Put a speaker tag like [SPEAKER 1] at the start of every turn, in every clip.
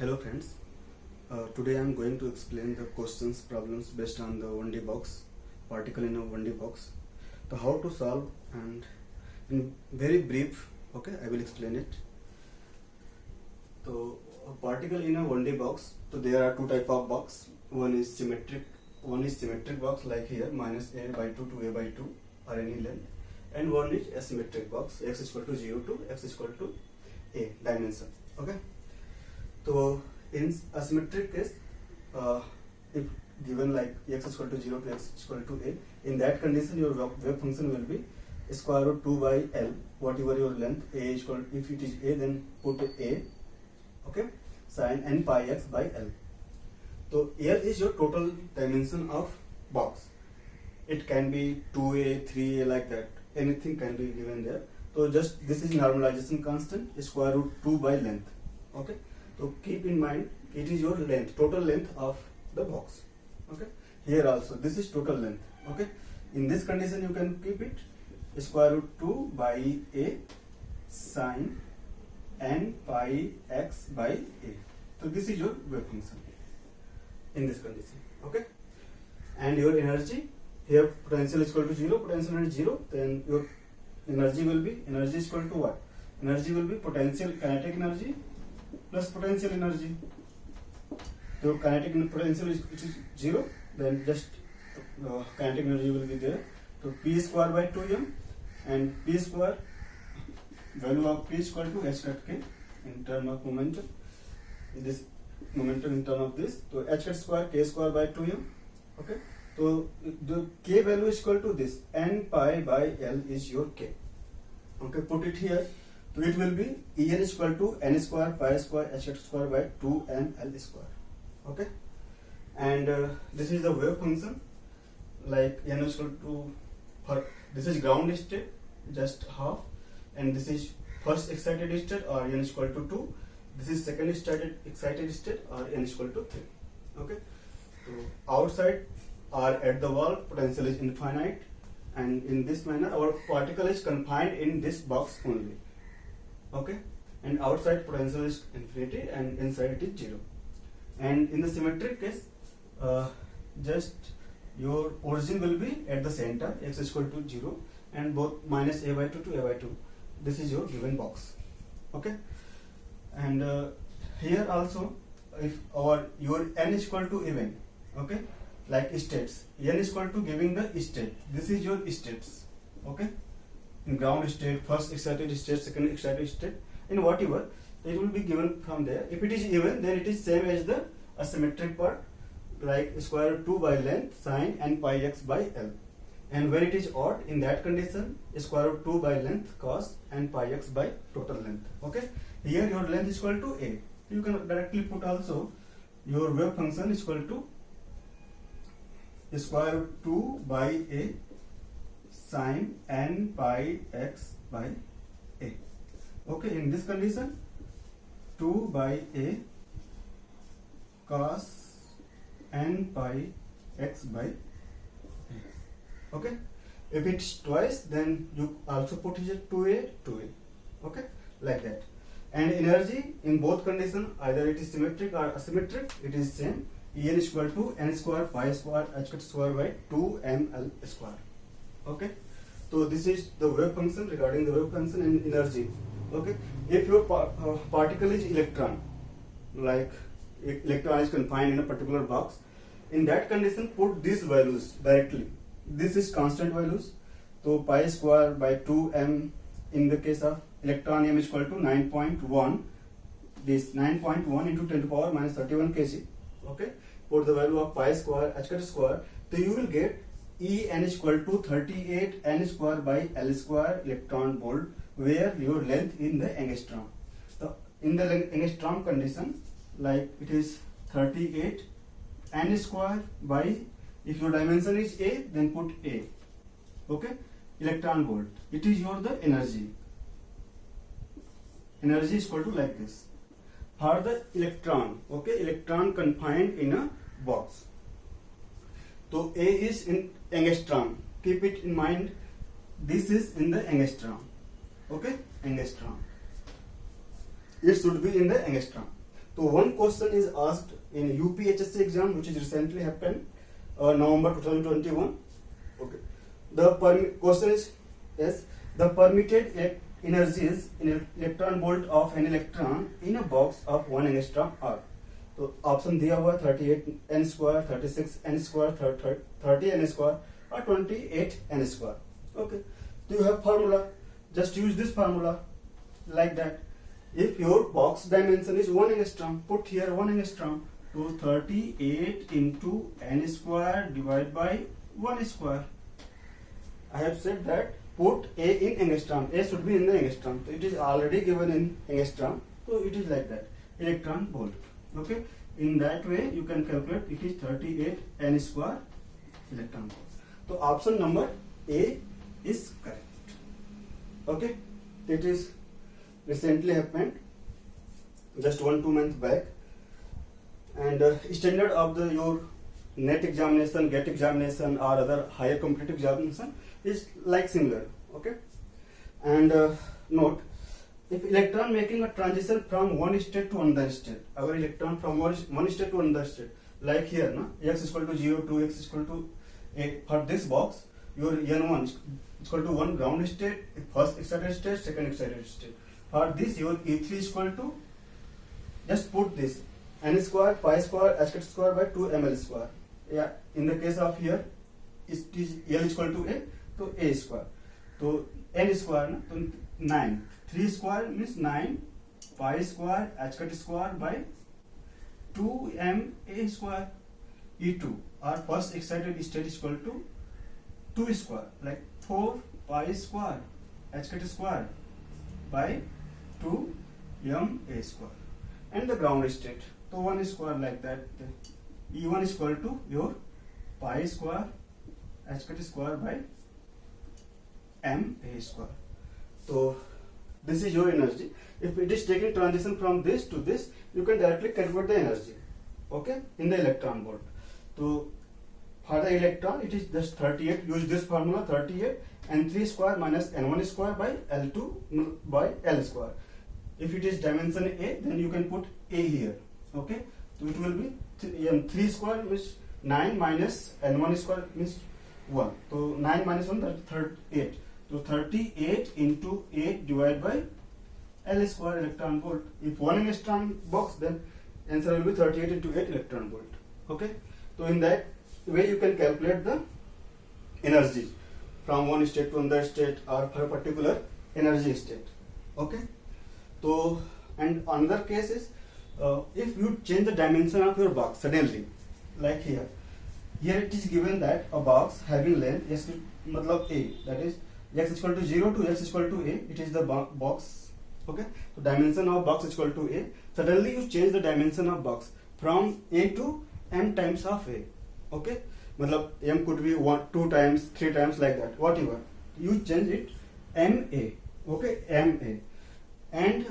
[SPEAKER 1] Hello friends, today I am going to explain the questions problems based on the 1D box, particle in a 1D box. So how to solve, and in very brief, okay, I will explain it. So a particle in a 1D box, so there are two type of box. One is symmetric box like here minus a by 2 to a by 2 or any length, and one is asymmetric box, x is equal to 0 to x is equal to a dimension. Okay. So in asymmetric case, if given like x is equal to 0 to x is equal to a, in that condition your wave function will be square root 2 by L, whatever your length, a is equal, if it is a then put a, okay, sine n pi x by L. So L is your total dimension of box. It can be 2a, 3a, like that, anything can be given there. So just this is normalization constant, square root 2 by length, okay. So keep in mind it is your length, total length of the box. Okay. Here also this is total length. Okay. In this condition you can keep it square root 2 by a sine n pi x by a. So this is your wave function in this condition. Okay. And your energy, here potential is equal to 0, potential is 0, then your energy will be, energy is equal to what? Energy will be potential kinetic energy plus potential energy. So kinetic potential is 0, then just kinetic energy will be there. So p square by 2m, and p square, value of p is equal to h cut k in term of momentum. This momentum in term of this, so h cut square k square by 2m. Okay. So the k value is equal to this, n pi by L is your k. Okay, put it here. So it will be En is equal to n square pi square h square by 2n L square. Okay, and this is the wave function, like n is equal to, for this is ground state, just half, and this is first excited state, or n is equal to 2. This is second excited state, or n is equal to 3. Okay, so outside or at the wall potential is infinite, and in this manner our particle is confined in this box only. Okay, and outside potential is infinity and inside it is 0. And in the symmetric case, just your origin will be at the center, x is equal to 0, and both minus a by 2 to a by 2. This is your given box. Okay, and here also, if your n is equal to even, okay, like states, n is equal to giving the state. This is your states. Okay. In ground state, first excited state, second excited state, and whatever, it will be given from there. If it is even, then it is same as the asymmetric part, like square root 2 by length sine n pi x by L. And when it is odd, in that condition, square root 2 by length cos n pi x by total length. Okay, here your length is equal to a. You can directly put also your wave function is equal to square root 2 by a sine n pi x by a. Okay, in this condition 2 by a cos n pi x by a. Okay, if it's twice, then you also put here 2a. Okay, like that. And energy in both conditions, either it is symmetric or asymmetric, it is same. En is equal to n square pi square h square by 2ml square. Okay, so this is the wave function, regarding the wave function and energy. Okay, if your particle is electron, like electron is confined in a particular box, in that condition put these values directly. This is constant values, so pi square by 2m, in the case of electron m is equal to 9.1, this 9.1 into 10 to the power minus 31 kg. Okay, put the value of pi square h square, so you will get En is equal to 38 n square by L square electron volt, where your length in the angstrom. So in the angstrom condition, like it is 38 n square by, if your dimension is a, then put a. Okay, electron volt. It is your the energy. Energy is equal to like this. For the electron, okay, electron confined in a box. So A is in angstrom. Keep it in mind. This is in the angstrom. Okay, angstrom. It should be in the angstrom. So one question is asked in UPHSC exam, which is recently happened, November 2021. Okay. The question is, yes, the permitted energies in electron volt of an electron in a box of 1 angstrom are. तो option दिया हुआ 38 n square, 36 n square, 30 n square or 28 n square. Okay. Do you have formula? Just use this formula like that. If your box dimension is 1 angstrom, put here 1 angstrom. So 38 into n square divided by 1 square. I have said that put A in angstrom. A should be in the angstrom. So it is already given in angstrom. So it is like that. Electron volt. Okay. In that way you can calculate it is 38 n square electron volt. So option number A is correct. Okay. It is recently happened just 1-2 months back, and standard of the your NET examination, GATE examination or other higher competitive examination is like similar. Okay. And note, if electron making a transition from one state to another state, our electron from one state to another state, like here, na, x is equal to 0 to x is equal to a, for this box, your n1 is equal to 1 ground state, first excited state, second excited state. For this, your E3 is equal to, just put this, n square, pi square, h square by 2 ml square. Yeah, in the case of here, it is L is equal to A, so A square. So n square, na, so 9. 3 square means 9, pi square, h square by 2m A square. E2, our first excited state is equal to 2 square, like 4 pi square, h square by 2m A square. And the ground state, so 1 square like that. E1 is equal to your pi square, h square by m A square. So this is your energy. If it is taking transition from this to this, you can directly calculate the energy. Okay, in the electron volt. So for the electron, it is just 38. Use this formula 38 and 3 square minus n1 square by L2 by L square. If it is dimension A, then you can put A here. Okay, so it will be 3 square means 9 minus n1 square means 1. So 9 minus 1, that is 38. So 38 into 8 divided by L square electron volt. If 1 angstrom box, then answer will be 38 into 8 electron volt. Okay. So in that way you can calculate the energy from one state to another state or for a particular energy state. Okay. So and another case is if you change the dimension of your box suddenly, like here it is given that a box having length s matlab A, that is x is equal to 0 to x is equal to A, it is the box. Okay, so dimension of box is equal to A. Suddenly you change the dimension of box from A to m times of A. Okay, matlab m could be 1, 2 times, 3 times, like that, whatever. You change it ma. Okay, ma. And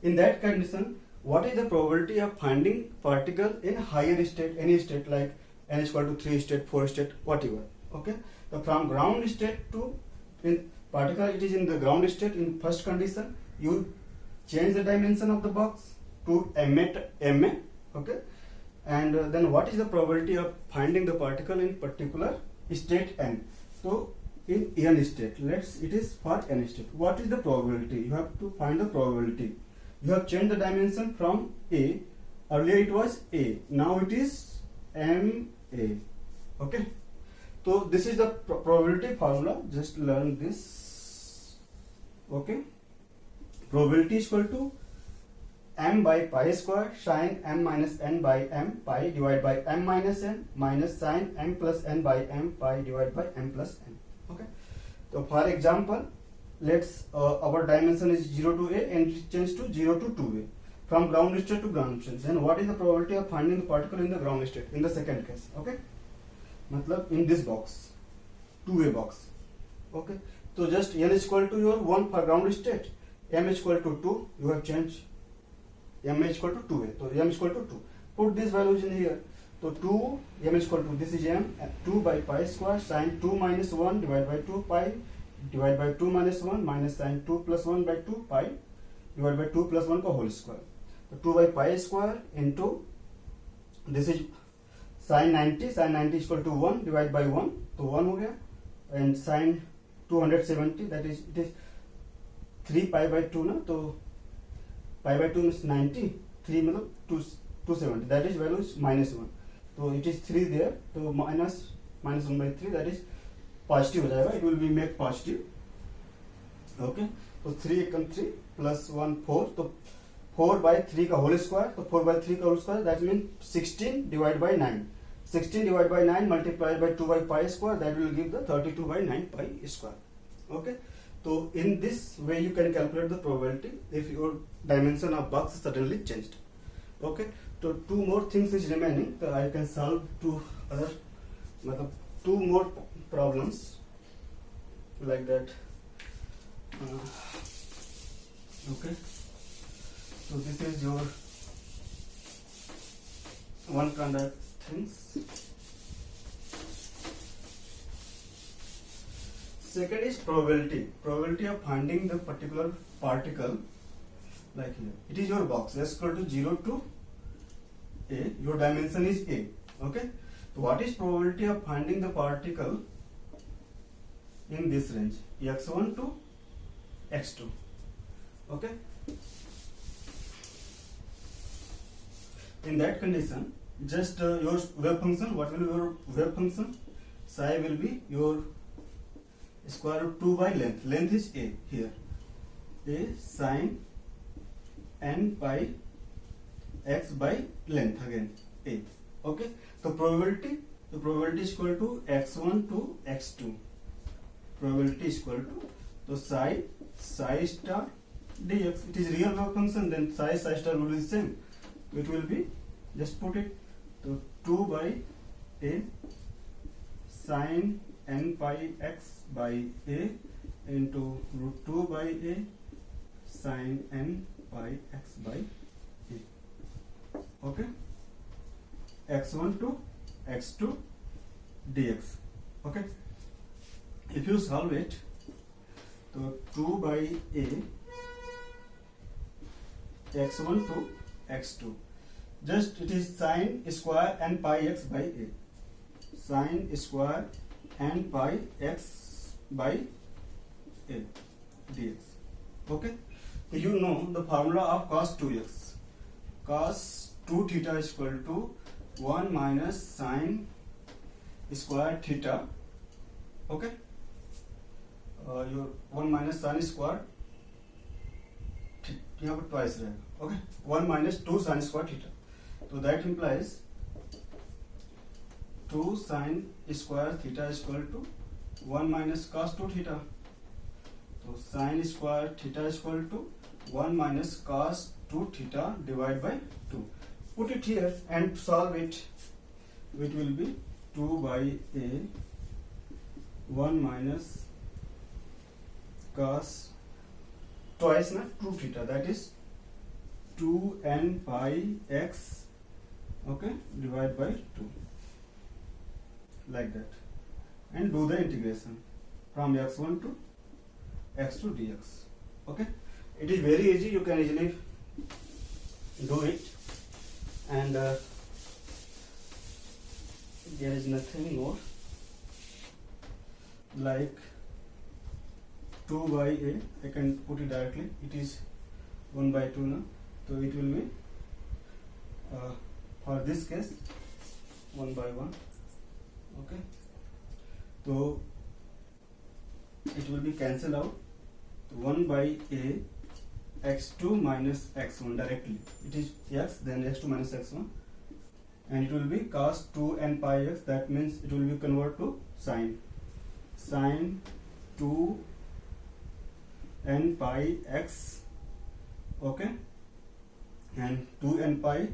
[SPEAKER 1] in that condition, what is the probability of finding particle in higher state, any state, like n is equal to 3 state, 4 state, whatever. Okay, so from ground state to in particle, it is in the ground state. In first condition, you change the dimension of the box to ma. Okay, and then what is the probability of finding the particle in particular state n? So in n state, it is for n state. What is the probability? You have to find the probability. You have changed the dimension from A. Earlier it was A. Now it is ma. Okay. So this is the probability formula. Just learn this. Okay. Probability is equal to m by pi square sine m minus n by m pi divided by m minus n minus sine m plus n by m pi divided by m plus n. Okay. So for example, let's our dimension is 0 to A and it changes to 0 to 2A. From ground state to ground state. Then what is the probability of finding the particle in the ground state in the second case? Okay. Matlab in this box, 2A box. Okay. So just n is equal to your 1 for ground state, m is equal to 2. You have changed m is equal to 2A. So m is equal to 2. Put these values in here. So 2 m is equal to, this is m, 2 by pi square sine 2 minus 1 divided by 2 pi divided by 2 minus 1 minus sine 2 plus 1 by 2 pi divided by 2 plus 1 का whole square. 2 by pi square into this is sin 90 is equal to 1 divided by 1 तो 1 हो गया, and sin 270 that is it is 3 pi by 2 ना, तो pi by 2 means 90, 3 मतलब 270 that is value is -1, तो it is 3 there, तो minus 1 by 3 that is positive हो जाएगा, it will be make positive. Okay, तो 3 एकम 3 प्लस 1 4, तो 4 by 3 का होल स्क्वायर, तो 4 by 3 का whole square that mean 16 divide by 9, 16 divided by 9 multiplied by 2 by pi square, that will give the 32 by 9 pi square. Okay, so in this way you can calculate the probability if your dimension of box suddenly changed. Okay, so 2 more things is remaining, so I can solve 2 other मतलब 2 more problems like that. Okay, so this is your one kind of things. Second is probability of finding the particular particle, like here it is your box s equal to 0 to a, your dimension is a. Okay, so what is probability of finding the particle in this range x1 to x2? Okay, in that condition just your wave function, what will be your wave function? Psi will be your square root 2 by length is a, here a sin n pi x by length again a. Okay, so probability is equal to x1 to x2, probability is equal to, so psi star dx, it is real wave function, then psi star will be same, it will be just put it, so 2 by a sin n pi x by a into root 2 by a sin n pi x by a. Okay, x1 to x2 dx. Okay, if you solve it, so 2 by a x1 to x2, just it is sin square n pi x by a, sin square n pi x by a dx. Okay, so you know the formula of cos 2x, cos 2 theta is equal to 1 minus sin square theta. Okay, your 1 minus sin square यहाँ पर twice रहेगा. Okay, 1 minus 2 sin square theta, so that implies 2 sin square theta is equal to 1 minus cos 2 theta. So sin square theta is equal to 1 minus cos 2 theta divided by 2. Put it here and solve it, which will be 2 by a 1 minus cos twice na 2 theta, that is 2 n pi x, okay, divided by 2, like that, and do the integration from x1 to x2 dx. Okay, it is very easy, you can easily do it, and there is nothing more, like 2 by a, I can put it directly, it is 1 by 2 now, so it will be for this case 1 by 1. Okay, so it will be cancelled out, 1 by a x2 minus x1 directly, it is x, then x2 minus x1, and it will be cos 2 n pi x, that means it will be converted to sin 2 n pi x. Okay, and 2 n pi,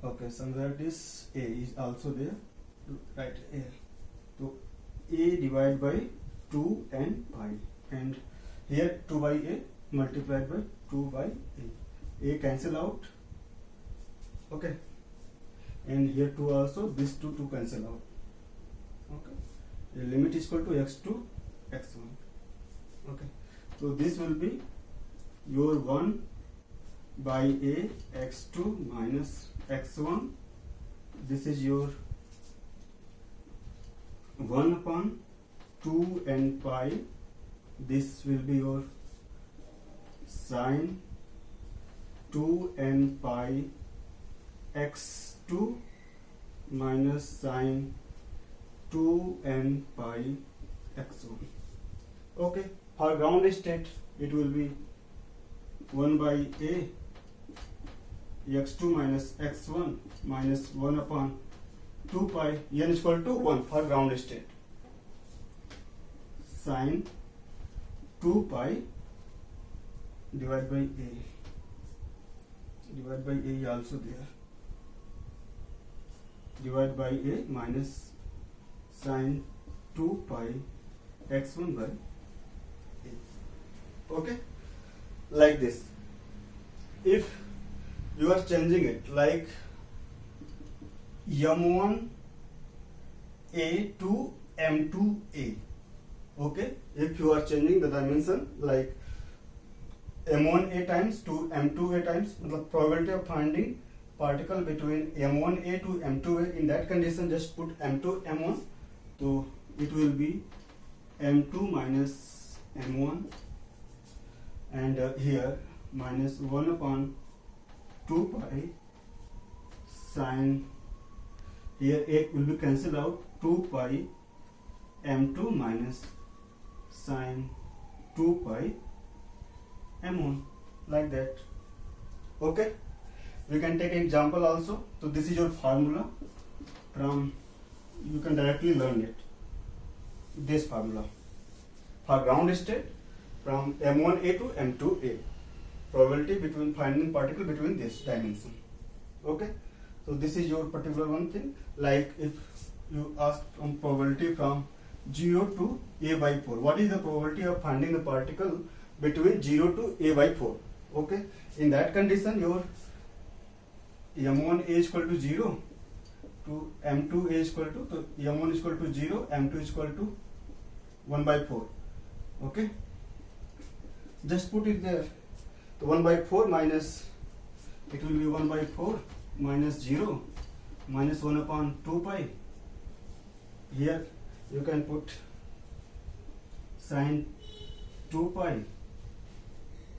[SPEAKER 1] okay, somewhere this a is also there, right here, so a divided by 2 n pi, and here 2 by a multiplied by 2 by a cancel out. Okay, and here 2 also, this 2 cancel out. Okay, the limit is equal to x to x1. Okay, so this will be your 1 by a x2 minus x1. This is your 1 upon 2 n pi. This will be your sine 2 n pi x2 minus sine 2 n pi x1. Okay, for ground state it will be 1 by a x2 minus x1 minus 1 upon 2 pi n is equal to 1 for ground state, sine 2 pi divided by a is also there, divided by a minus sine 2 pi x1 by a. Okay, like this. If you are changing it like m1 a to m2 a, okay, if you are changing the dimension like m1 a times to m2 a times, the probability of finding particle between m1 a to m2 a, in that condition just put m2 m1, so it will be m2 minus m1 and here minus 1 upon 2 pi sine, here a will be cancelled out, 2 pi m2 minus sine 2 pi m1, like that. Okay, we can take an example also. So this is your formula, from you can directly learn it, this formula for ground state from m1a to m2a, probability between finding particle between this dimension. Okay, so this is your particular one thing. Like if you ask from probability from 0 to a by 4, what is the probability of finding the particle between 0 to a by 4? Okay, in that condition your m1 a is equal to 0 to m2 a is equal to, so m1 is equal to 0, m2 is equal to 1 by 4. Okay, just put it there. So 1 by 4 minus, it will be 1 by 4 minus 0 minus 1 upon 2 pi. Here you can put sine 2 pi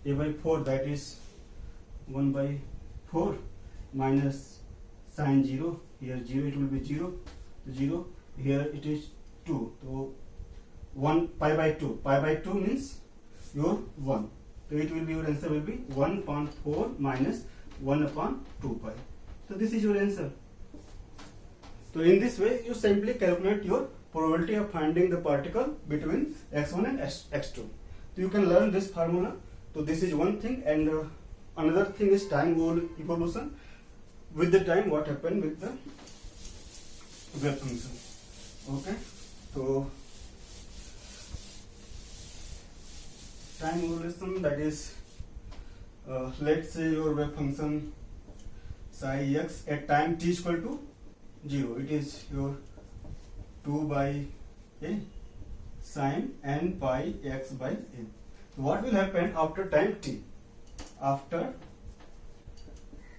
[SPEAKER 1] a by 4, that is 1 by 4 minus sine 0, here 0, it will be 0, 0, here it is 2, so 1 pi by 2 means your 1. So it will be, your answer will be 1 upon 4 minus 1 upon 2 pi. So this is your answer. So in this way you simply calculate your probability of finding the particle between x1 and x2. So you can learn this formula. So this is one thing, and another thing is time evolution. With the time, what happened with the wave function? Okay, so time evolution, that is let's say your wave function psi x at time t is equal to 0, it is your 2 by a sine n pi x by a. So what will happen after time t? After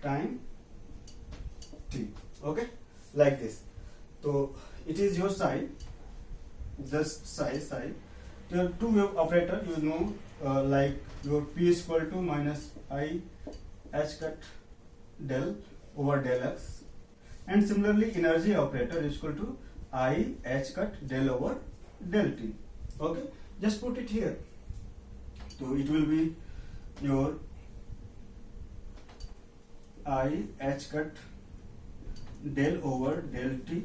[SPEAKER 1] time t, okay, like this. So it is your psi, just psi. There are two wave operator, you know, like your p is equal to minus I h cut del over del x, and similarly energy operator is equal to I h cut del over del t. Okay, just put it here. So it will be your I h cut del over del t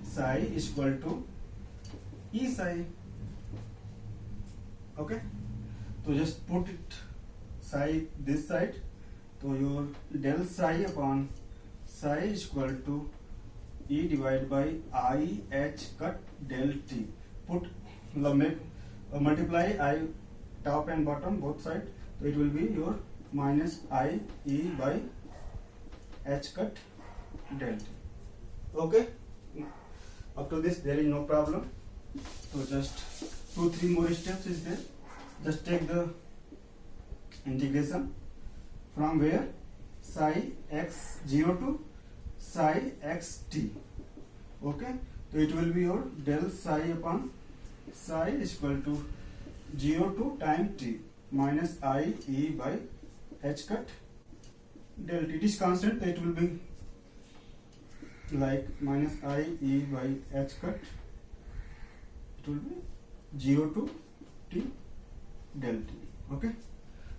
[SPEAKER 1] psi is equal to E psi. Okay, so just put it psi this side. So your del psi upon psi is equal to E divided by I h cut del t. Put multiply I top and bottom both sides. So it will be your minus I E by h cut del t. Okay, up to this there is no problem. So just 2-3 more steps is there. Just take the integration from where psi x 0 to psi x t. Okay, so it will be your del psi upon psi is equal to 0 to time t minus I e by h cut del t. It is constant, so it will be like minus I e by h cut. It will be 0 to t del t. Okay,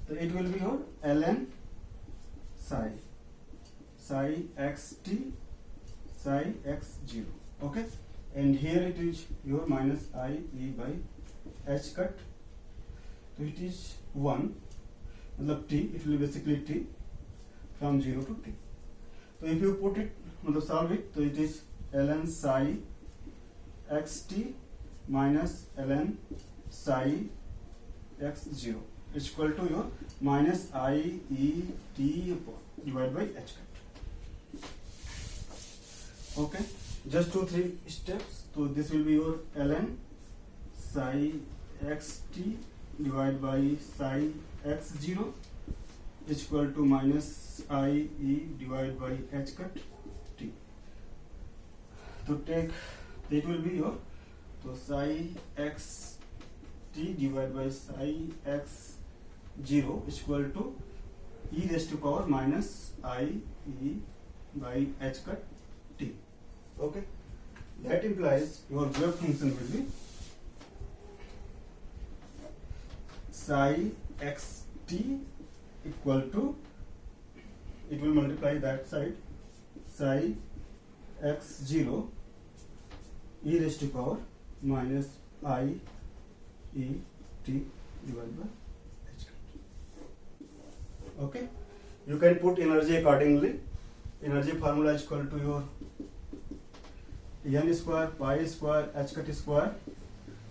[SPEAKER 1] so it will be your ln psi x t psi x 0. Okay, and here it is your minus I e by h cut. So it is 1, मतलब t, it will be basically t from 0 to t. So if you put it, solve it, so it is ln psi x t minus ln psi x 0 is equal to your minus I e t divided by h cut. Okay, just 2-3 steps. So this will be your ln psi x t divided by psi x 0 is equal to minus I e divided by h cut t. To take, it will be your, so psi x t divided by psi x 0 is equal to e raised to power minus I e by h cut t. Okay, that implies your wave function will be psi x t equal to, it will multiply that side, psi x 0 e raised to power minus I e t divided by h cut. Okay, you can put energy accordingly. Energy formula is equal to your n square pi square h cut square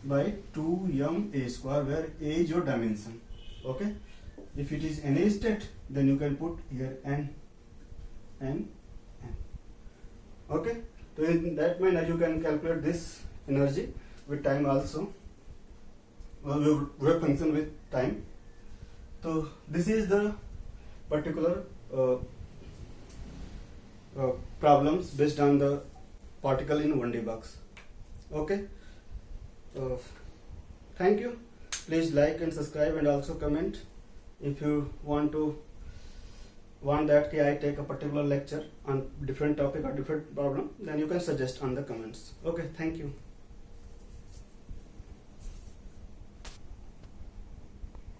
[SPEAKER 1] by 2m a square, where a is your dimension. Okay, if it is any state, then you can put here n. Okay, so in that manner you can calculate this energy with time also, wave function with time. So this is the particular problems based on the particle in 1D box. Okay, thank you. Please like and subscribe and also comment. If you want that I take a particular lecture on different topic or different problem, then you can suggest on the comments. Okay, thank you.